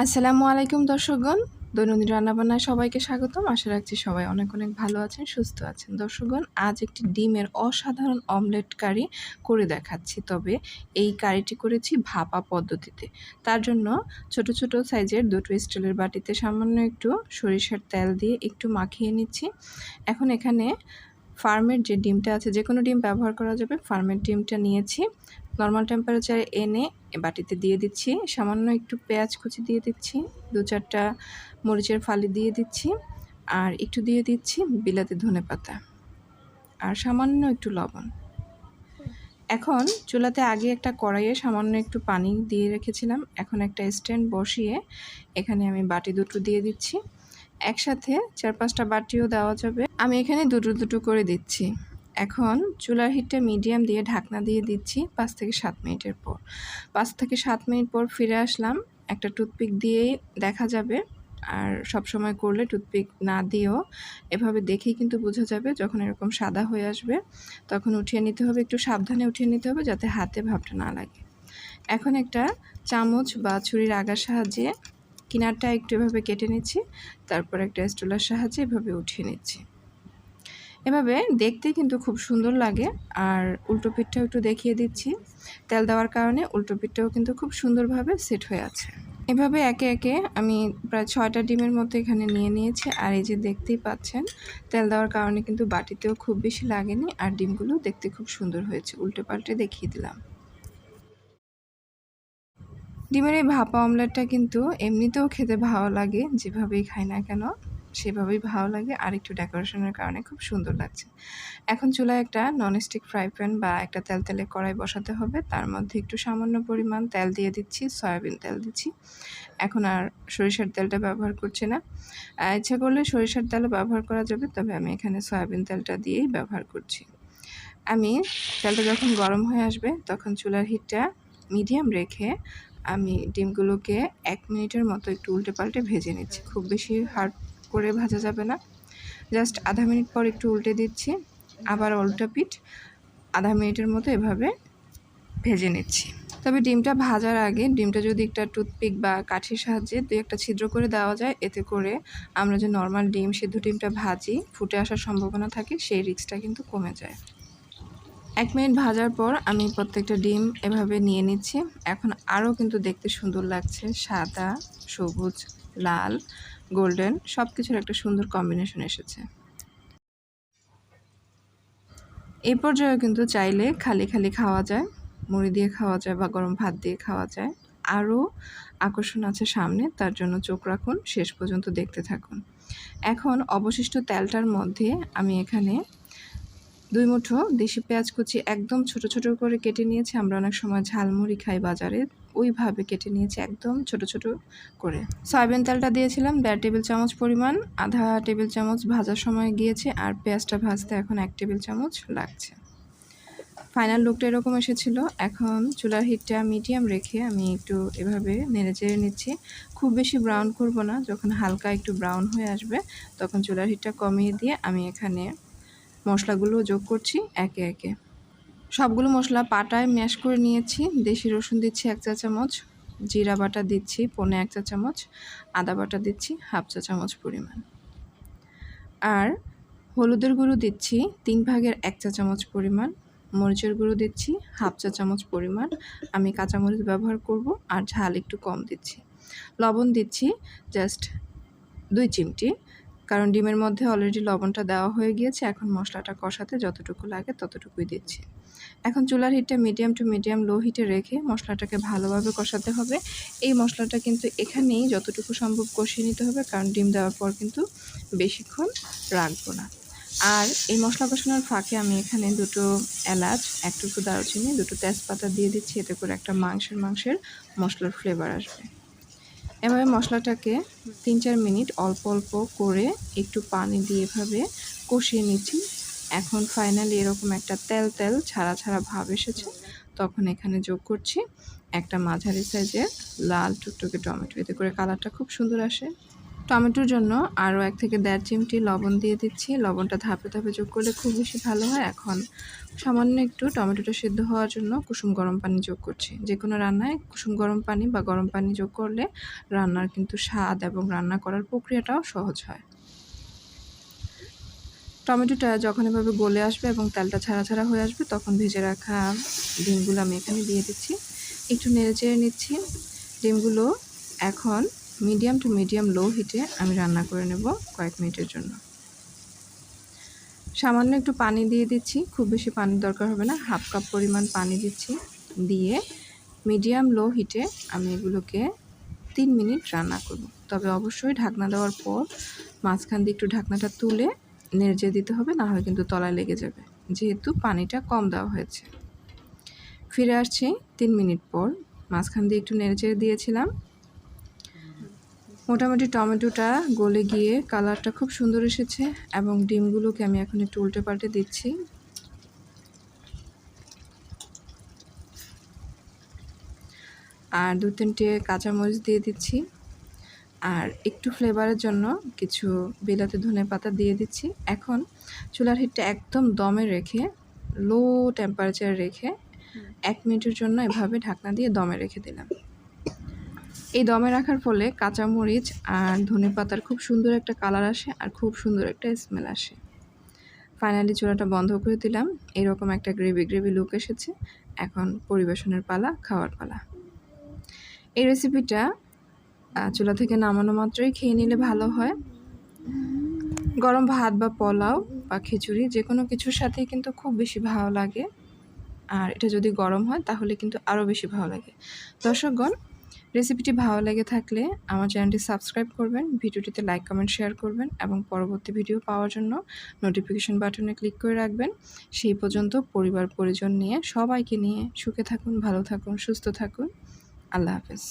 আসসালামু আলাইকুম দর্শকগণ। দৈনন্দিন রান্নাবান্নায় সবাইকে স্বাগতম। আশা রাখছি সবাই অনেক অনেক ভালো আছেন, সুস্থ আছেন। দর্শকগণ, আজ একটি ডিমের অসাধারণ অমলেট কারি করে দেখাচ্ছি। তবে এই কারিটি করেছি ভাপা পদ্ধতিতে। তার জন্য ছোট ছোট সাইজের দুটো স্টিলের বাটিতে সামান্য একটু সরিষার তেল দিয়ে একটু মাখিয়ে নিচ্ছি। এখন এখানে ফার্মের যে ডিমটা আছে, যে কোনো ডিম ব্যবহার করা যাবে। ফার্মের ডিমটা নিয়েছি, নর্মাল টেম্পারেচারে এনে বাটিতে দিয়ে দিচ্ছি। সামান্য একটু পেঁয়াজ কুচি দিয়ে দিচ্ছি, 2-4টা মরিচের ফালি দিয়ে দিচ্ছি, আর একটু দিয়ে দিচ্ছি বিলাতি ধনেপাতা, আর সামান্য একটু লবণ। এখন চুলাতে আগে একটা কড়াইয়ে সামান্য একটু পানি দিয়ে রেখেছিলাম। এখন একটা স্ট্যান্ড বসিয়ে এখানে আমি বাটি দুটো দিয়ে দিচ্ছি। একসাথে 4-5টা বাটিও দেওয়া যাবে। আমি এখানে দুটো দুটো করে দিচ্ছি। এখন চুলার হিটটা মিডিয়াম দিয়ে ঢাকনা দিয়ে দিচ্ছি 5 থেকে 7 মিনিটের পর। 5 থেকে 7 মিনিট পর ফিরে আসলাম। একটা টুথপিক দিয়েই দেখা যাবে, আর সবসময় করলে টুথপিক না দিয়েও এভাবে দেখেই কিন্তু বোঝা যাবে। যখন এরকম সাদা হয়ে আসবে তখন উঠিয়ে নিতে হবে, একটু সাবধানে উঠিয়ে নিতে হবে যাতে হাতে ভাপটা না লাগে। এখন একটা চামচ বা ছুরির আগার সাহায্যে কিনারটা একটু এভাবে কেটে নিচ্ছি, তারপর একটা স্টুলার সাহায্যে এভাবে উঠিয়ে নিচ্ছি। এভাবে দেখতে কিন্তু খুব সুন্দর লাগে। আর উল্টো পিঠটাও একটু দেখিয়ে দিচ্ছি। তেল দেওয়ার কারণে উল্টো পিঠটাও কিন্তু খুব সুন্দরভাবে সেট হয়ে আছে। এভাবে একে একে আমি প্রায় 6টা ডিমের মতো এখানে নিয়ে নিয়েছি। আর এই যে দেখতেই পাচ্ছেন, তেল দেওয়ার কারণে কিন্তু বাটিতেও খুব বেশি লাগেনি, আর ডিমগুলো দেখতে খুব সুন্দর হয়েছে। উল্টে পাল্টে দেখিয়ে দিলাম। ডিমের এই ভাপা অমলেটটা কিন্তু এমনিতেও খেতে ভালো লাগে, যেভাবেই খাই না কেন সেভাবেই ভালো লাগে, আর একটু ডেকোরেশনের কারণে খুব সুন্দর লাগছে। এখন চুলায় একটা ননস্টিক ফ্রাই প্যান বা একটা তেলতেলে কড়াই বসাতে হবে। তার মধ্যে একটু সামান্য পরিমাণ তেল দিয়ে দিচ্ছি, সয়াবিন তেল দিচ্ছি। এখন আর সরিষার তেলটা ব্যবহার করছি না। ইচ্ছা করলে সরিষার তেলও ব্যবহার করা যাবে, তবে আমি এখানে সয়াবিন তেলটা দিয়েই ব্যবহার করছি। আমি তেলটা যখন গরম হয়ে আসবে তখন চুলার হিটটা মিডিয়াম রেখে আমি ডিমগুলোকে 1 মিনিটের মতো একটু উল্টে পাল্টে ভেজে নিচ্ছি। খুব বেশি হার্ড করে ভাজা যাবে না, জাস্ট আধা মিনিট পর একটু উল্টে দিচ্ছি, আবার উল্টা পিঠ আধা মিনিটের মতো এভাবে ভেজে নিচ্ছি। তবে ডিমটা ভাজার আগে ডিমটা যদি একটা টুথপিক বা কাঠির সাহায্যে 2-1টা ছিদ্র করে দেওয়া যায়, এতে করে আমরা যে নর্মাল ডিম সিদ্ধ ডিমটা ভাজি ফুটে আসার সম্ভাবনা থাকে, সেই রিস্কটা কিন্তু কমে যায়। 1 মিনিট ভাজার পর আমি প্রত্যেকটা ডিম এভাবে নিয়ে নিচ্ছি। এখন আরও কিন্তু দেখতে সুন্দর লাগছে। সাদা, সবুজ, লাল, গোল্ডেন সব কিছুর একটা সুন্দর কম্বিনেশন এসেছে। এই পর্যায়েও কিন্তু চাইলে খালি খালি খাওয়া যায়, মুড়ি দিয়ে খাওয়া যায় বা গরম ভাত দিয়ে খাওয়া যায়। আরও আকর্ষণ আছে সামনে, তার জন্য চোখ রাখুন, শেষ পর্যন্ত দেখতে থাকুন। এখন অবশিষ্ট তেলটার মধ্যে আমি এখানে 2 মুঠো দেশি পেঁয়াজ কুচি একদম ছোট ছোট করে কেটে নিয়েছি। আমরা অনেক সময় ঝালমুড়ি খাই বাজারে, ওইভাবে কেটে নিয়েছি একদম ছোট ছোট করে। সয়াবিন তেলটা দিয়েছিলাম 1.5 টেবিল চামচ পরিমাণ, আধা টেবিল চামচ ভাজার সময় গিয়েছে, আর পেঁয়াজটা ভাজতে এখন 1 টেবিল চামচ লাগছে। ফাইনাল লুকটা এরকম এসেছিল। এখন চুলার হিটটা মিডিয়াম রেখে আমি একটু এভাবে নেড়েচেড়ে নিচ্ছি। খুব বেশি ব্রাউন করব না, যখন হালকা একটু ব্রাউন হয়ে আসবে তখন চুলার হিটটা কমিয়ে দিয়ে আমি এখানে মশলাগুলো যোগ করছি একে একে। সবগুলো মশলা পাটায় ম্যাশ করে নিয়েছি। দেশি রসুন দিচ্ছি 1 চা চামচ, জিরা বাটা দিচ্ছি 1.25 চা চামচ, আদা বাটা দিচ্ছি 1/2 চা চামচ পরিমাণ, আর হলুদের গুঁড়ো দিচ্ছি 3/1 চা চামচ পরিমাণ, মরিচের গুঁড়ো দিচ্ছি 1/2 চা চামচ পরিমাণ। আমি কাঁচামরিচ ব্যবহার করব, আর ঝাল একটু কম দিচ্ছি। লবণ দিচ্ছি জাস্ট 2 চিমটি, কারণ ডিমের মধ্যে অলরেডি লবণটা দেওয়া হয়ে গিয়েছে। এখন মশলাটা কষাতে যতটুকু লাগে ততটুকুই দিচ্ছি। এখন চুলার হিটটা মিডিয়াম টু মিডিয়াম লো হিটে রেখে মশলাটাকে ভালোভাবে কষাতে হবে। এই মশলাটা কিন্তু এখানেই যতটুকু সম্ভব কষিয়ে নিতে হবে, কারণ ডিম দেওয়ার পর কিন্তু বেশিক্ষণ রাখবো না। আর এই মশলা কষানোর ফাঁকে আমি এখানে 2টো এলাচ, 1 টুকরো দারুচিনি, 2টো তেজপাতা দিয়ে দিচ্ছি, এতে করে একটা মাংসের মশলার ফ্লেভার আসবে। এভাবে মশলাটাকে 3-4 মিনিট অল্প অল্প করে একটু পানি দিয়ে এভাবে কষিয়ে নিচ্ছি। এখন ফাইনালি এরকম একটা তেল তেল ছাড়া ছাড়া ভাব এসেছে, তখন এখানে যোগ করছি একটা মাঝারি সাইজের লাল টুকটুকে টমেটো, এতে করে কালারটা খুব সুন্দর আসে। টমেটোর জন্য আরও 1 থেকে 1.5 চিমটি লবণ দিয়ে দিচ্ছি। লবণটা ধাপে ধাপে যোগ করলে খুব বেশি ভালো হয়। এখন সামান্য একটু টমেটোটা সিদ্ধ হওয়ার জন্য কুসুম গরম পানি যোগ করছি। যেকোনো রান্নায় কুসুম গরম পানি বা গরম পানি যোগ করলে রান্নার কিন্তু স্বাদ এবং রান্না করার প্রক্রিয়াটাও সহজ হয়। টমেটোটা যখন এভাবে গলে আসবে এবং তেলটা ছাড়া ছাড়া হয়ে আসবে, তখন ভেজে রাখা ডিমগুলো আমি এখানে দিয়ে দিচ্ছি। একটু নেড়েচেড়ে নিচ্ছি। ডিমগুলো এখন মিডিয়াম টু মিডিয়াম লো হিটে আমি রান্না করে নেব কয়েক মিনিটের জন্য। সামান্য একটু পানি দিয়ে দিচ্ছি, খুব বেশি পানির দরকার হবে না, 1/2 কাপ পরিমাণ পানি দিচ্ছি। দিয়ে মিডিয়াম লো হিটে আমি এগুলোকে 3 মিনিট রান্না করব। তবে অবশ্যই ঢাকনা দেওয়ার পর মাঝখান দিয়ে একটু ঢাকনাটা তুলে নেড়ে দিতে হবে, না হয় কিন্তু তলায় লেগে যাবে, যেহেতু পানিটা কম দেওয়া হয়েছে। ফিরে আসছি 3 মিনিট পর। মাঝখান দিয়ে একটু নেড়ে দিয়েছিলাম। মোটামুটি টমেটোটা গলে গিয়ে কালারটা খুব সুন্দর এসেছে এবং ডিমগুলোকে আমি এখন একটু উল্টে পাল্টে দিচ্ছি। আর 2-3টে কাঁচামরিচ দিয়ে দিচ্ছি। আর একটু ফ্লেভারের জন্য কিছু বিলাতি ধনেপাতা দিয়ে দিচ্ছি। এখন চুলার হিটটা একদম দমে রেখে, লো টেম্পারেচারে রেখে 1 মিনিটের জন্য এভাবে ঢাকনা দিয়ে দমে রেখে দিলাম। এই দমে রাখার ফলে কাঁচামরিচ আর ধনেপাতার খুব সুন্দর একটা কালার আসে আর খুব সুন্দর একটা স্মেল আসে। ফাইনালি চুলাটা বন্ধ করে দিলাম। এরকম একটা গ্রেভি গ্রেভি লুক এসেছে। এখন পরিবেশনের পালা, খাওয়ার পালা। এই রেসিপিটা চুলা থেকে নামানো মাত্রই খেয়ে নিলে ভালো হয়। গরম ভাত বা পোলাও বা খিচুড়ি যে কোনো কিছুর সাথেই কিন্তু খুব বেশি ভালো লাগে। আর এটা যদি গরম হয় তাহলে কিন্তু আরও বেশি ভালো লাগে। দর্শকগণ, রেসিপিটি ভালো লেগে থাকলে আমার চ্যানেলটি সাবস্ক্রাইব করবেন, ভিডিওটিতে লাইক, কমেন্ট, শেয়ার করবেন এবং পরবর্তী ভিডিও পাওয়ার জন্য নোটিফিকেশন বাটনে ক্লিক করে রাখবেন। সেই পর্যন্ত পরিবার পরিজন নিয়ে, সবাইকে নিয়ে সুখে থাকুন, ভালো থাকুন, সুস্থ থাকুন। আল্লাহ হাফেজ।